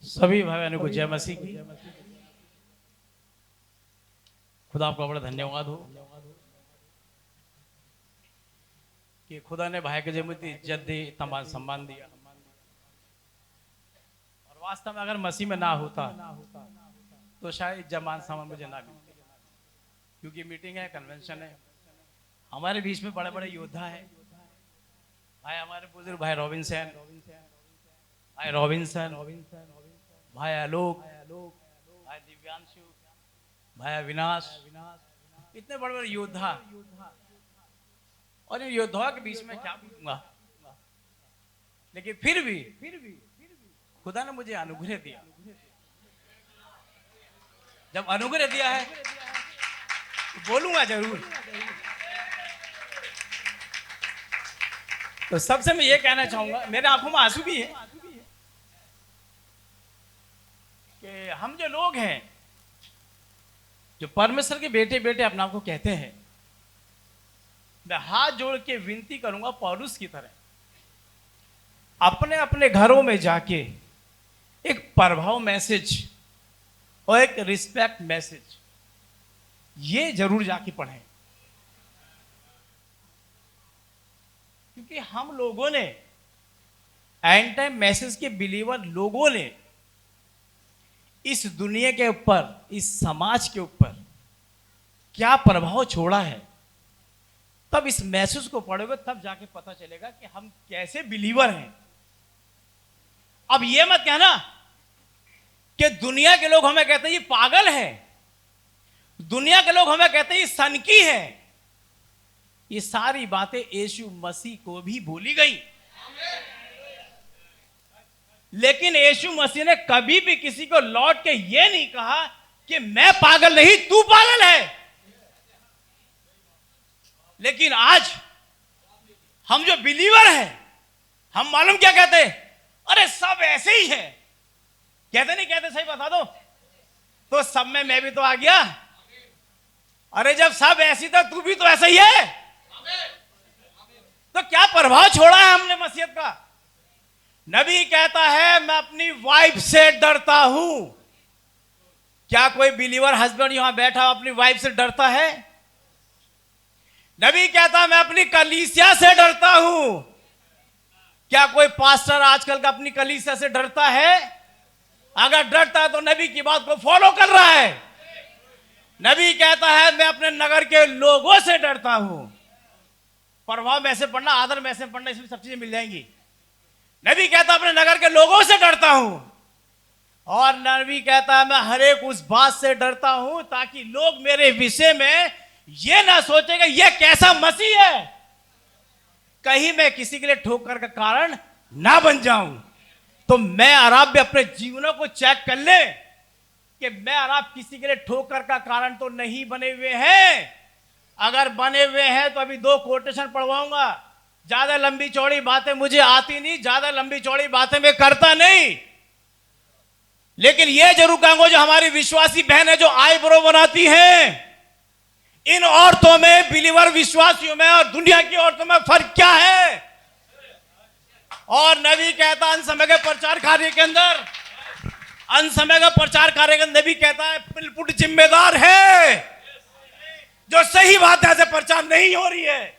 सभी भाई बहनों को जय मसीह की। खुदा आपका बड़ा धन्यवाद हो कि खुदा ने भाई के मुझे इज्जत दी, तमाम सम्मान दिया। और वास्तव में अगर मसीह में ना होता तो शायद इज्जत मान सम्मान मुझे ना मिलती, क्योंकि मीटिंग है, कन्वेंशन है, हमारे बीच में बड़े बड़े योद्धा है भाई, हमारे बुजुर्ग भाई रॉबिन्सन, भाई आलोक, भाई दिव्यांशु, भाई अविनाश, इतने बड़े बड़े योद्धा। और इन योद्धाओं के बीच में क्या बोलूंगा, लेकिन फिर भी खुदा ने मुझे अनुग्रह दिया। जब अनुग्रह दिया है तो बोलूंगा जरूर। तो सबसे मैं ये कहना चाहूंगा, मेरे आंखों में आंसू भी है कि हम जो लोग हैं, जो परमेश्वर के बेटे बेटे अपने आप को कहते हैं, मैं हाथ जोड़ के विनती करूंगा पौलुस की तरह, अपने अपने घरों में जाके एक प्रभाव मैसेज और एक रिस्पेक्ट मैसेज ये जरूर जाके पढ़ें। क्योंकि हम लोगों ने एंड टाइम मैसेज के बिलीवर लोगों ने इस दुनिया के ऊपर, इस समाज के ऊपर क्या प्रभाव छोड़ा है, तब इस मैसेज को पढ़ोगे तब जाके पता चलेगा कि हम कैसे बिलीवर हैं। अब ये मत कहना कि दुनिया के लोग हमें कहते हैं ये पागल है, दुनिया के लोग हमें कहते हैं ये सनकी है। ये सारी बातें यीशु मसीह को भी बोली गई, लेकिन यीशु मसीह ने कभी भी किसी को लौट के ये नहीं कहा कि मैं पागल नहीं, तू पागल है। लेकिन आज हम जो बिलीवर हैं, हम मालूम क्या कहते हैं, अरे सब ऐसे ही है। कहते नहीं कहते, सही बता दो तो सब में मैं भी तो आ गया। अरे जब सब ऐसी था तू भी तो ऐसा ही है। तो क्या प्रभाव छोड़ा है हमने मसीहत का। नबी कहता है मैं अपनी वाइफ से डरता हूं। क्या कोई बिलीवर हस्बैंड यहां बैठा अपनी वाइफ से डरता है? नबी कहता है मैं अपनी कलीसिया से डरता हूं। क्या कोई पास्टर आजकल का अपनी कलीसिया से डरता है? अगर डरता है तो नबी की बात को फॉलो कर रहा है। नबी कहता है मैं अपने नगर के लोगों से डरता हूं। प्रभाव में से पढ़ना, आदर में से पढ़ना, इसमें सब चीजें मिल जाएंगी। नबी कहता अपने नगर के लोगों से डरता हूं, और नबी कहता है मैं हर एक उस बात से डरता हूं ताकि लोग मेरे विषय में ये ना सोचेगा ये कैसा मसीह है, कहीं मैं किसी के लिए ठोकर का कारण ना बन जाऊं। तो मैं और आप भी अपने जीवनों को चेक कर ले कि मैं और आप किसी के लिए ठोकर का कारण तो नहीं बने हुए हैं। अगर बने हुए हैं तो अभी दो कोटेशन पढ़वाऊंगा। ज्यादा लंबी चौड़ी बातें मुझे आती नहीं, ज्यादा लंबी चौड़ी बातें मैं करता नहीं, लेकिन यह जरूर कहूंगा जो हमारी विश्वासी बहन है जो आईब्रो बनाती हैं, इन औरतों में, बिलीवर विश्वासियों में और दुनिया की औरतों में फर्क क्या है। और नबी कहता अंत समय के प्रचार कार्य के अंदर, अंत समय का प्रचार कार्य के अंदर नबी कहता है बिल्कुल जिम्मेदार है जो सही बात ऐसे प्रचार नहीं हो रही है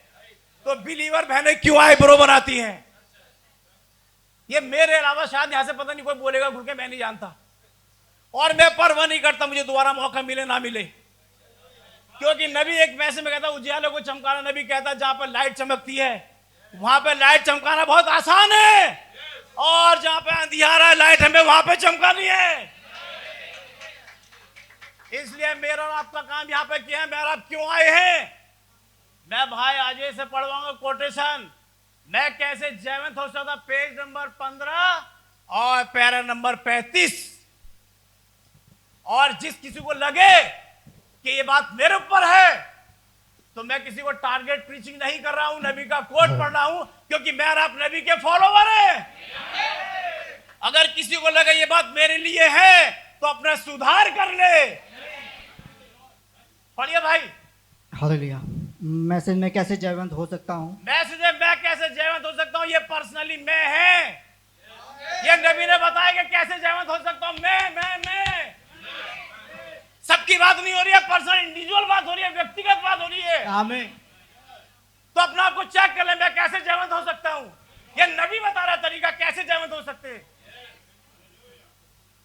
तो बिलीवर बहनें क्यों आईब्रो बनाती हैं। ये मेरे अलावा शायद यहां से पता नहीं कोई बोलेगा खुल के, मैं नहीं जानता। और मैं परवाह नहीं करता मुझे दोबारा मौका मिले ना मिले, क्योंकि नबी एक मैसेज में कहता उजियाले को चमकाना, नबी कहता जहां पर लाइट चमकती है वहां पर लाइट चमकाना बहुत आसान है, और जहां पे अंधियारा लाइट हमें वहां पे चमकानी है। इसलिए मेरा और आपका काम यहां पे किया है। मेरा आप क्यों आए हैं? मैं भाई आज से पढ़वाऊंगा कोटेशन, मैं कैसे जयवंत हो सकता, पेज नंबर 15 और पैरा नंबर 35। और जिस किसी को लगे कि ये बात मेरे ऊपर है तो मैं किसी को टारगेट प्रीचिंग नहीं कर रहा हूं, नबी का कोट पढ़ रहा हूं, क्योंकि मैं और आप नबी के फॉलोवर हैं। अगर किसी को लगे ये बात मेरे लिए है तो अपना सुधार कर ले। पढ़िए भाई। हालेलुया। मैसेज में कैसे जयवंत हो सकता हूं? मैसेज में मैं कैसे जयवंत हो सकता हूं, ये पर्सनली मैं है। ये नबी ने बताया कि कैसे जयवंत हो सकता व्यक्तिगत बात हो रही है। आमीन। तो अपना आपको चेक कर ले, मैं कैसे जयवंत हो सकता हूं। ये नबी बता रहा तरीका कैसे जयवंत हो सकते।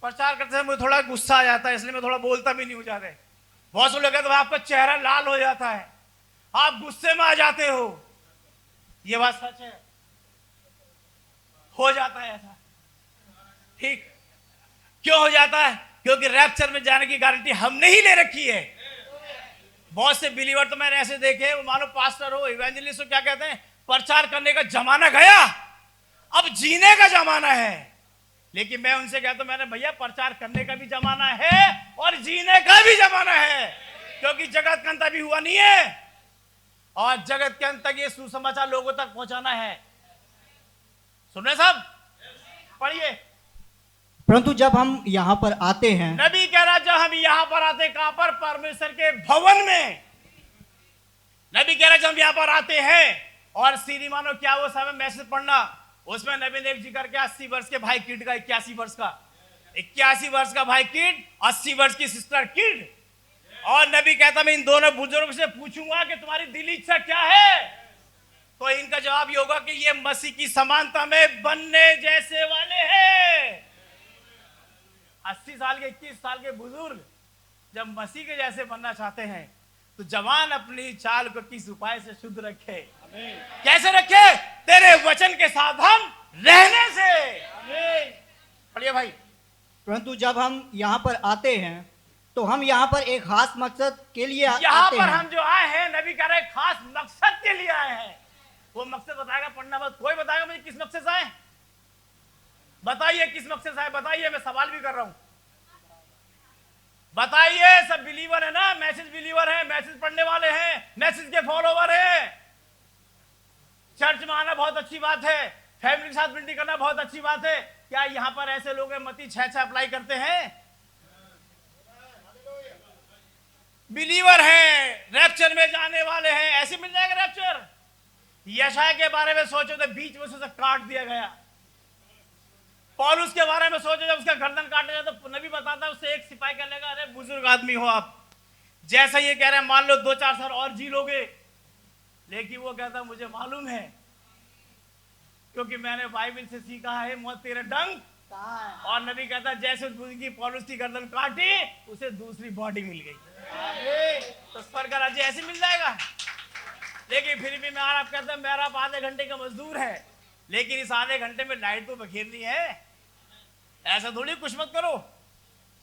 प्रचार करते समय मुझे थोड़ा गुस्सा आ जाता है, इसलिए मैं थोड़ा बोलता भी नहीं हूं ज्यादा। बहुत से लोग कहते हैं आपका चेहरा लाल हो जाता है, आप गुस्से में आ जाते हो। ये बात सच है, हो जाता है ऐसा। ठीक क्यों हो जाता है? क्योंकि रैप्चर में जाने की गारंटी हमने ही ले रखी है। बहुत से बिलीवर तो मैंने ऐसे देखे, वो मानो पास्टर हो, इवेंजलिस्ट हो, क्या कहते हैं, प्रचार करने का जमाना गया, अब जीने का जमाना है। लेकिन मैं उनसे कहता हूं, मैंने भैया प्रचार करने का भी जमाना है और जीने का भी जमाना है, क्योंकि जगत का अंत अभी हुआ नहीं है और जगत के अंत तक ये सुसमाचार लोगों तक पहुंचाना है। सुन रहे सब? पढ़िए। परंतु जब हम यहाँ पर आते हैं, नबी कह रहा जब हम यहां पर आते, कहां पर? परमेश्वर के भवन में। नबी कह रहा जब हम यहां पर आते हैं और सीधी मानो क्या वो समय मैसेज पढ़ना, उसमें नबी ने एक जिक्र किया 80 वर्ष के भाई किड का, 81 वर्ष का, 81 वर्ष का भाई किड, 80 वर्ष की सिस्टर किड। और नबी कहता मैं इन दोनों बुजुर्ग से पूछूंगा कि तुम्हारी दिली इच्छा क्या है, तो इनका जवाब ये होगा कि ये मसीह की समानता में बनने जैसे वाले हैं। 80 साल के 21 साल के बुजुर्ग जब मसीह के जैसे बनना चाहते हैं तो जवान अपनी चाल को किस उपाय से शुद्ध रखे। कैसे रखे? तेरे वचन के साथ हम रहने से। पढ़िए भाई। परंतु जब हम यहाँ पर आते हैं तो हम यहाँ पर एक खास मकसद के लिए यहाँ आते पर हैं। हम जो आए हैं, नबी कह रहे खास मकसद के लिए आए हैं। वो मकसद बताएगा, पढ़ना मत। कोई बताएगा मुझे किस मकसद से आए? बताइए किस मकसद से आए, बताइए। मैं सवाल भी कर रहा हूं, बताइए। सब बिलीवर है ना, मैसेज बिलीवर है, मैसेज पढ़ने वाले हैं, मैसेज के फॉलोवर हैं। चर्च में आना बहुत अच्छी बात है, फैमिली के साथ मीटिंग करना बहुत अच्छी बात है। क्या यहां पर ऐसे लोग हैं मती 6 अप्लाई करते हैं? बिलीवर हैं, रैप्चर में जाने वाले हैं, ऐसे मिल जाएगा रैप्चर। यशाया के बारे में सोचो तो बीच में से काट दिया गया। पौलुस के बारे में सोचो, जब उसका गर्दन काटा जाए तो नबी बताता है उससे एक सिपाही कह लेगा अरे बुजुर्ग आदमी हो आप, जैसा ये कह रहे हैं मान लो 2-4 साल और जी लोगे। लेकिन वो कहता मुझे मालूम है, क्योंकि मैंने बाइबल से सीखा है मौत तेरे डंक। और नबी कहता जैसे की पौलुस की गर्दन काटी उसे दूसरी बॉडी मिल गई। तो स्वर्ग का राज्य ऐसे मिल जाएगा। लेकिन फिर भी मेरा आप कहता है मेरा आप आधे घंटे का मजदूर है, लेकिन इस आधे घंटे में लाइट तो बखेरनी है। ऐसा थोड़ी कुछ मत करो,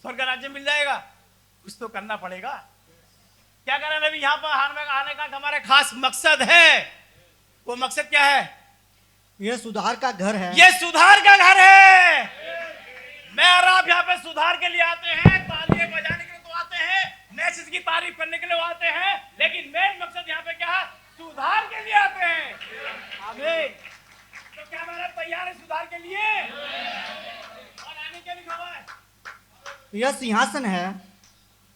स्वर्ग का राज्य मिल जाएगा। कुछ तो करना पड़ेगा। क्या कह रहे हैं नबी? यहाँ पर आने का हमारा खास मकसद है। वो मकसद क्या है? यह सुधार का घर है। ये सुधार का घर है। मैं और आप यहाँ पे सुधार के लिए आते हैं, तालियां बजाने के लिए तो आते हैं, मैसेज की तारीफ करने के लिए आते हैं, लेकिन मेन मकसद यहाँ पे क्या है? सुधार के लिए आते हैं। आमीन। तो क्या हमारा तैयार है सुधार के लिए और आने के लिए खबर है? यह सिंहासन है,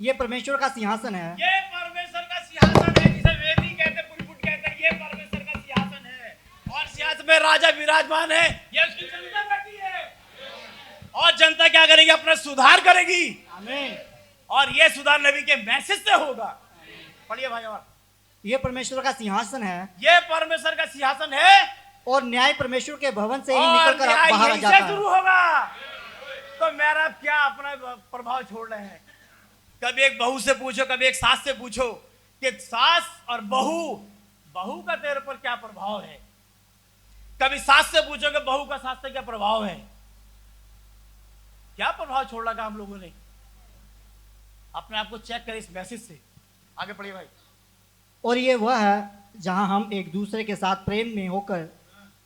ये परमेश्वर का सिंहासन है। ये परमेश्वर का सिंहासन है, जिसे वेदी कहते, पुलपुट कहते हैं। ये परमेश्वर का सिंहासन है और सिंहासन में राजा विराजमान है। ये उसकी जनता बैठी है और जनता क्या करेगी? अपना सुधार करेगी। आमीन। और ये सुधार नबी के मैसेज से होगा। पढ़िए भाई। और ये परमेश्वर का सिंहासन है, ये परमेश्वर का सिंहासन है और न्याय परमेश्वर के भवन से ही और निकलकर न्याय बाहर आ यहीं जाता से है। शुरू होगा। तो मेरा क्या अपना प्रभाव छोड़ रहे हैं? कभी एक बहू से पूछो, कभी एक सास से पूछो कि सास और बहू का तेरे पर क्या प्रभाव है। कभी सास से पूछो कि बहू का सास से क्या प्रभाव है। क्या प्रभाव छोड़ रखा हम लोगों ने? अपने आप को चेक करें इस मैसेज से। आगे पढ़िए भाई। और ये वह है जहां हम एक दूसरे के साथ प्रेम में होकर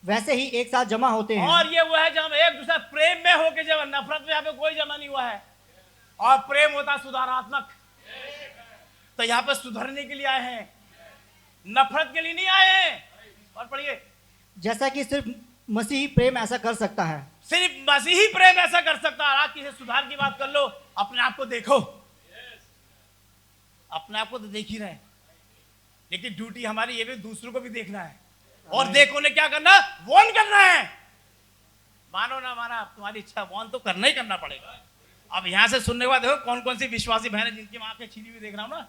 वैसे ही एक साथ जमा होते हैं। और ये वो है जब हम एक दूसरे प्रेम में होके, जब नफरत में यहाँ पे कोई जमा नहीं हुआ है। और प्रेम होता सुधारात्मक। तो यहाँ पे सुधरने के लिए आए हैं, नफरत के लिए नहीं आए हैं। और पढ़िए। जैसा कि सिर्फ मसीही प्रेम ऐसा कर सकता है। सिर्फ मसीही प्रेम ऐसा कर सकता है। आज किसी सुधार की बात कर लो, अपने आप को देखो। अपने आप को तो देख ही रहे हैं, लेकिन ड्यूटी हमारी ये भी दूसरों को भी देखना है। और देखो ने क्या करना? वॉर्न करना है। मानो ना माना, तुम्हारी इच्छा, वॉर्न तो करना ही करना पड़ेगा। अब यहां से सुनने के बाद देखो कौन कौन सी विश्वासी बहन है जिनकी मां के छीनी हुई देख रहा हूं ना।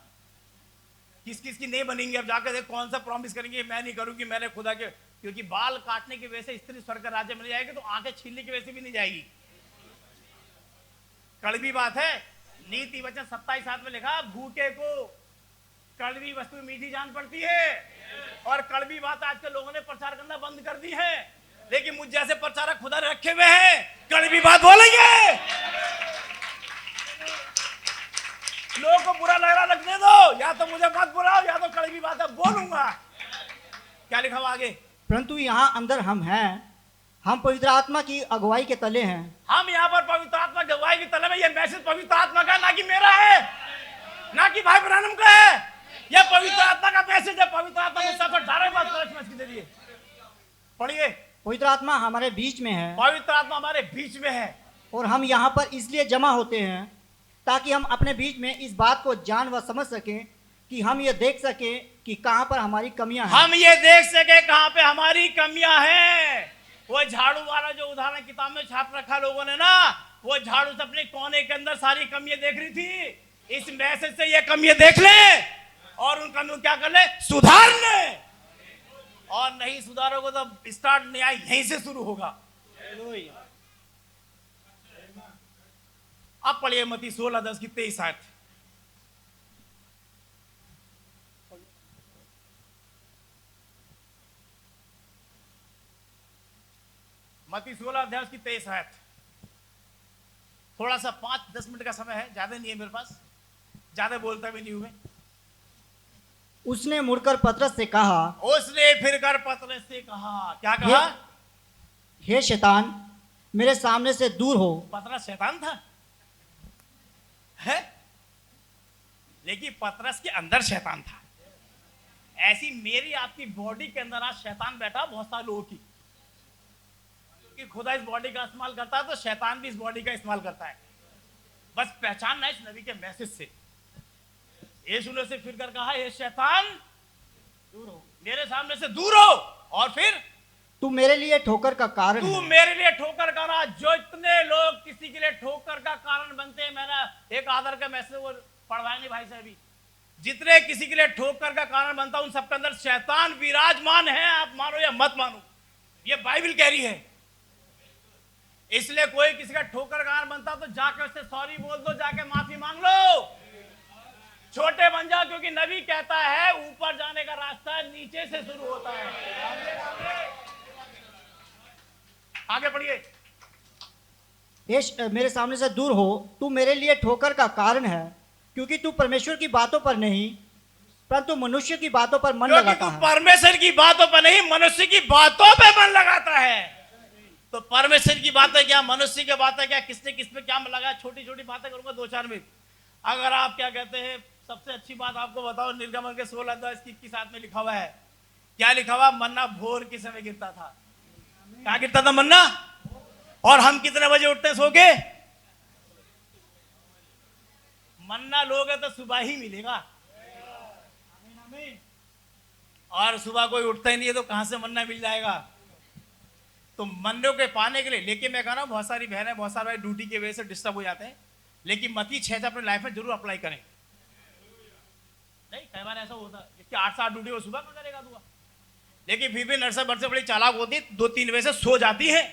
किस किस की नहीं बनेंगी, अब जाकर देख कौन सा प्रॉमिस करेंगे मैं नहीं करूंगी, मैंने खुदा के, क्योंकि बाल काटने की वजह से स्त्री स्वर्ग राज्य में नहीं जाएगी, तो आंखें छीलने की वजह से भी नहीं जाएगी। कड़वी बात है। नीति वचन 27:7 में लिखा, भूखे को कड़वी वस्तु मीठी जान पड़ती है। और कड़वी बात आजकल लोगों ने प्रचार करना बंद कर दी है, लेकिन मुझ जैसे प्रचारक खुदा ने रखे हुए हैं, कड़वी बात बोलेंगे। लोगों को बुरा लग रहा लगने दो, या तो मुझे मत बुलाओ, या तो कड़वी बात बोलूंगा। क्या लिखा हुआ आगे? परंतु यहाँ अंदर हम हैं, हम पवित्र आत्मा की अगुवाई के तले हैं। हम यहाँ पर पवित्र आत्मा की अगुवाई के तले में, ये मैसेज पवित्र आत्मा का, ना कि मेरा है, ना कि भाई ब्रानम का है, यह पवित्र आत्मा का मैसेज है। पवित्र आत्मा ने सब डायरेक्ट के जरिए पढ़िए। पवित्र आत्मा हमारे बीच में है, पवित्र आत्मा हमारे बीच में है, और हम यहाँ पर इसलिए जमा होते हैं ताकि हम अपने बीच में इस बात को जान व समझ सकें कि हम ये देख सकें कि कहाँ पर हमारी कमियां हैं। हम ये देख सके कहाँ पे हमारी कमियां हैं। वो झाड़ू वाला जो उदाहरण किताब में छाप रखा लोगों ने ना, वो झाड़ू से अपने कोने के अंदर सारी कमियां देख रही थी। इस मैसेज से ये कमियां देख ले और उन कमियों क्या कर ले, सुधार ले। और नहीं सुधारोगे तो स्टार्ट नया यहीं से शुरू होगा। अब पढ़िए मत्ती 16:10 की 23 आयत। मत्ती 16:10 की 23 आयत। थोड़ा सा 5-10 मिनट का समय है, ज्यादा नहीं है मेरे पास, ज्यादा बोलता भी नहीं हूं मैं। उसने मुड़कर पतरस से कहा, उसने फिरकर पतरस से कहा, क्या कहा? हे शैतान, मेरे सामने से दूर हो। पतरस शैतान था है, लेकिन पतरस के अंदर शैतान था। ऐसी मेरी आपकी बॉडी के अंदर आज शैतान बैठा बहुत सारे लोगों की, क्योंकि खुदा इस बॉडी का इस्तेमाल करता है तो शैतान भी इस बॉडी का इस्तेमाल करता है। बस पहचानना इस नबी के मैसेज से। यीशु ने से फिर कर कहा, हे शैतान दूर हो, मेरे सामने से दूर हो, और फिर तू मेरे लिए ठोकर का कारण तू है। मेरे लिए ठोकर का ना। जो इतने लोग किसी के लिए ठोकर का कारण बनते हैं, मेरा एक आदर का मैसेज वो पढ़वाएंगे भाई साहब भी, जितने किसी के लिए ठोकर का कारण बनता उन सबके अंदर शैतान विराजमान है। आप मानो या मत मानो, ये बाइबल कह रही है। इसलिए कोई किसी का ठोकर का कारण बनता तो जाके उससे सॉरी बोल दो, जाके माफी मांग लो, छोटे बन जाओ, क्योंकि नबी कहता है ऊपर जाने का रास्ता नीचे से शुरू होता है। आगे पढ़िए। मेरे सामने से दूर हो, तू मेरे लिए ठोकर का कारण है, क्योंकि तू परमेश्वर की बातों पर नहीं परंतु मनुष्य की बातों पर मन लगाता है। परमेश्वर की बातों पर नहीं, मनुष्य की बातों पे मन लगाता है। तो परमेश्वर की बातें क्या, मनुष्य की बातें क्या, किसने किस पे क्या मन लगा, छोटी छोटी बातें करूंगा 2-4 मिनट। अगर आप क्या कहते हैं, सबसे अच्छी बात आपको बताओ, निर्गमन के 16:21 में लिखा हुआ है। क्या लिखा हुआ? मन्ना भोर के समय गिरता था। क्या गिरता था? मन्ना। और हम कितने बजे उठते हैं सो के? मन्ना लोगे तो सुबह ही मिलेगा, और सुबह कोई उठता ही नहीं है तो कहां से मन्ना मिल जाएगा? तो मन्नों के पाने के लिए, लेकिन मैं कह रहा हूं बहुत सारी बहनें, बहुत सारे भाई ड्यूटी की वजह से डिस्टर्ब हो जाते हैं, लेकिन मत्ती 6 अपने लाइफ में जरूर अप्लाई करें। नहीं, कई बार ऐसा होता है जिसकी 8 से 8 ड्यूटी वो सुबह कर करेगा दुआ, लेकिन फिर भी नर्सा बरसे बड़ी चालाक होती, 2-3 बजे से सो जाती है,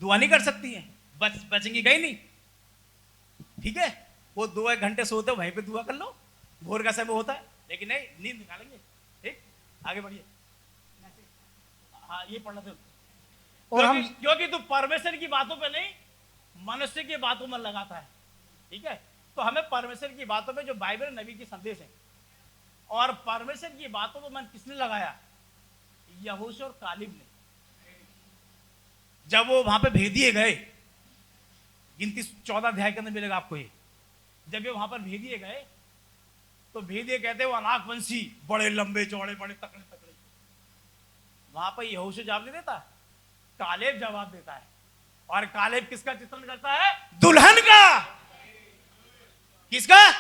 दुआ नहीं कर सकती है, बचेंगी कहीं नहीं। ठीक है, वो 2-1 घंटे सोते वहीं पे दुआ कर लो, भोर का समय होता है, लेकिन नहीं, नींद निकालेंगे। ठीक, आगे बढ़िए। हाँ, ये पढ़ना था। क्योंकि तू परमेश्वर की बातों पे नहीं, मनुष्य की बातों में लगाता है। ठीक है, तो हमें परमेश्वर की बातों पे, जो बाइबल नबी की संदेश है, और परमेश्वर की बातों पे मन किसने लगाया? यहोशू और कालेब ने। जब वो वहां पे भेज दिए गए, गिनती 14 अध्याय के अंदर मिलेगा आपको ये, जब ये वहां पर भेज दिए गए तो भेदिए कहते वो अनाकवंशी, बड़े लंबे चौड़े, बड़े तकड़े तकड़े। वहां पर यहोशू जवाब नहीं देता, कालेब जवाब देता है। और कालेब किसका चित्रण करता है? दुल्हन का। किसका?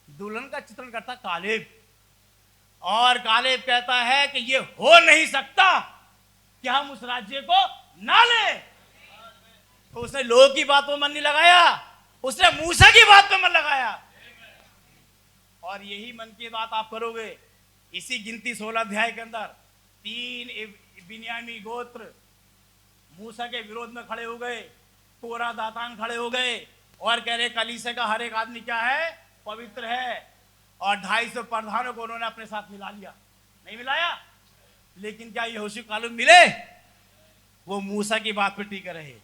दुल्हन का चित्रण करता कालेब। और कालेब कहता है कि ये हो नहीं सकता कि हम उस राज्य को ना ले। तो उसने लोगों की बात पर मन नहीं लगाया, उसने मूसा की बात पर मन लगाया। और यही मन की बात आप करोगे। इसी गिनती 16 अध्याय के अंदर 3 बिन्यामी गोत्र मूसा के विरोध में खड़े हो गए, कोरा दातान खड़े हो गए और कह रहे कलीसिया का हर एक आदमी क्या है, पवित्र है। और 250 प्रधानों को उन्होंने अपने साथ मिला लिया, नहीं मिलाया। लेकिन क्या यहोशू कालूम मिले? वो मूसा की बात पे टिके रहे।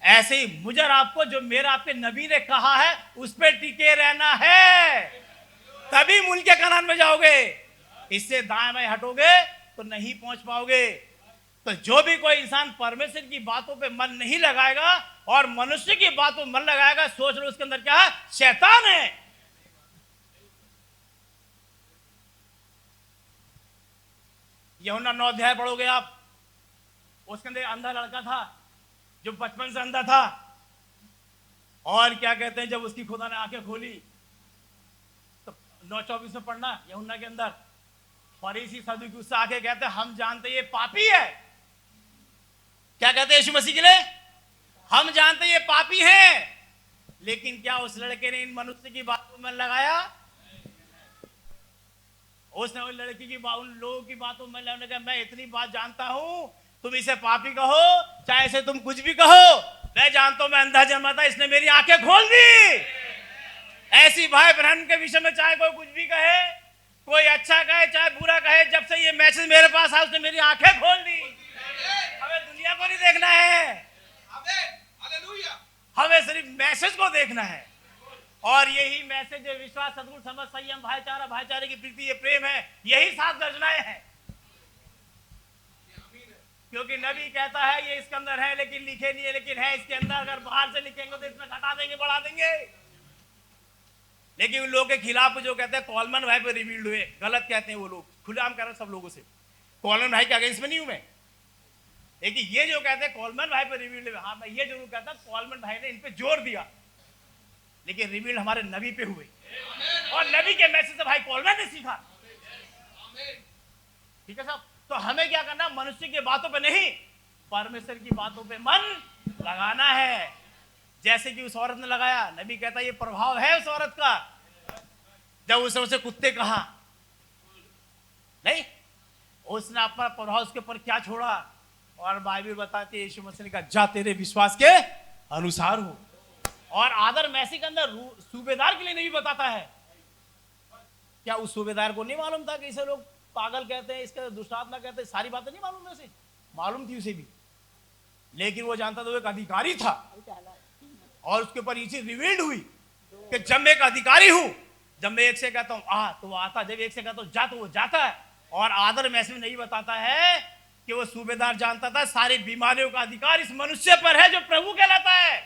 ऐसे ही मुझे और आपको जो मेरा आपके नबी ने कहा है उस पे टिके रहना है, तभी मुल्क कनान में जाओगे। इससे दाएं बाएं हटोगे तो नहीं पहुंच पाओगे। तो जो भी कोई इंसान परमेश्वर की बातों पे मन नहीं लगाएगा और मनुष्य की बातों पे मन लगाएगा, सोच लो उसके अंदर क्या है, शैतान है। यूहन्ना 9 अध्याय पढ़ोगे आप, उसके अंदर अंधा लड़का था जो बचपन से अंधा था। और क्या कहते हैं, जब उसकी खुदा ने आंखें खोली तो 9:24 में पढ़ना यूहन्ना के अंदर, फरीसी सदूकी उससे आके कहते हैं हम जानते ये पापी है। क्या कहते हैं यीशु मसीह के लिए? हम जानते ये पापी हैं। लेकिन क्या उस लड़के ने इन मनुष्य की बातों में लगाया? उसने उन लड़की की उन लोगों की बातों में लगाने का, मैं इतनी बात जानता हूं, तुम इसे पापी कहो चाहे इसे तुम कुछ भी कहो, मैं जानता हूं मैं अंधा जन्मा था, इसने मेरी आंखें खोल दी। ऐसी भाई बहन के विषय में चाहे कोई कुछ भी कहे, कोई अच्छा कहे चाहे बुरा कहे, जब से ये मैसेज मेरे पास आया उसने मेरी आंखें खोल दी। हमें दुनिया को नहीं देखना है, हमें सिर्फ मैसेज को देखना है। और यही मैसेज है, विश्वास, सद्गुण, समझ, संयम, भाईचारा, भाईचारे की प्रीति, ये प्रेम है, यही 7 गर्जनाएं हैं। क्योंकि नबी कहता है ये इसके अंदर है लेकिन लिखे नहीं है, लेकिन है इसके अंदर। अगर बाहर से लिखेंगे तो इसमें घटा देंगे, बढ़ा देंगे। लेकिन उन लोगों के खिलाफ जो कहते हैं कॉलमन भाई पे रिवील्ड हुए, गलत कहते हैं वो लोग, खुलेआम कह रहे हैं सब लोगों से, कॉलमन भाई के अगेंस्ट में नहीं हूं मैं। लेकिन ये जो कहते हैं कॉलमन भाई पे रिवील्ड हुए, हाँ मैं ये जरूर कहता हूं कॉलमन भाई ने इन पे जोर दिया, लेकिन रिवील्ड हमारे नबी पे हुए। और नबी के मैसेज से भाई कॉलमन ने सीखा। ठीक है साहब? तो हमें क्या करना, मनुष्य की बातों पे नहीं, परमेश्वर की बातों पे मन लगाना है। जैसे कि उस औरत ने लगाया, नबी कहता ये प्रभाव है उस औरत का। जब उसने उसे कुत्ते कहा, नहीं, उसने अपना प्रभाव उसके ऊपर क्या छोड़ा। और बाइबल बताती है यीशु मसीह ने कहा जा तेरे विश्वास के अनुसार हो। और आदर मैसी के अंदर सूबेदार के लिए नहीं बताता है। क्या उस सूबेदार को नहीं मालूम था कि इसे लोग पागल कहते हैं, इसके दुष्टात्मा कहते हैं, सारी बातें नहीं मालूम है उसे? मालूम थी उसे भी, लेकिन वो जानता था वो एक अधिकारी था। और उसके ऊपर ये चीज रिवील्ड हुई कि जब मैं एक अधिकारी हूं, जब मैं एक से कहता हूं आ तो वो आता, जब एक से कहता हूं जा तो वो जाता है। और आदर मैसेज में नहीं बताता है कि वो सूबेदार जानता था सारी बीमारियों का अधिकार इस मनुष्य पर है जो प्रभु कहलाता है।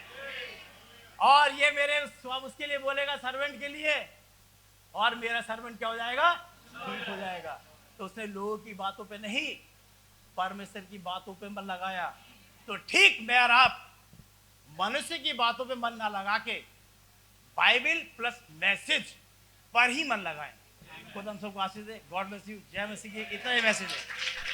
और ये मेरे उसके लिए बोलेगा, सर्वेंट के लिए, और मेरा सर्वेंट क्या हो जाएगा, ठीक हो जाएगा। तो उसने लोगों की बातों पे नहीं, परमेश्वर की बातों पे मन लगाया। तो ठीक मैं और आप मनुष्य की बातों पे मन ना लगा के बाइबल प्लस मैसेज पर ही मन लगाएं। खुद हम सबको आशीष दे। God bless you. जय मसीह की। इतना ही मैसेज है।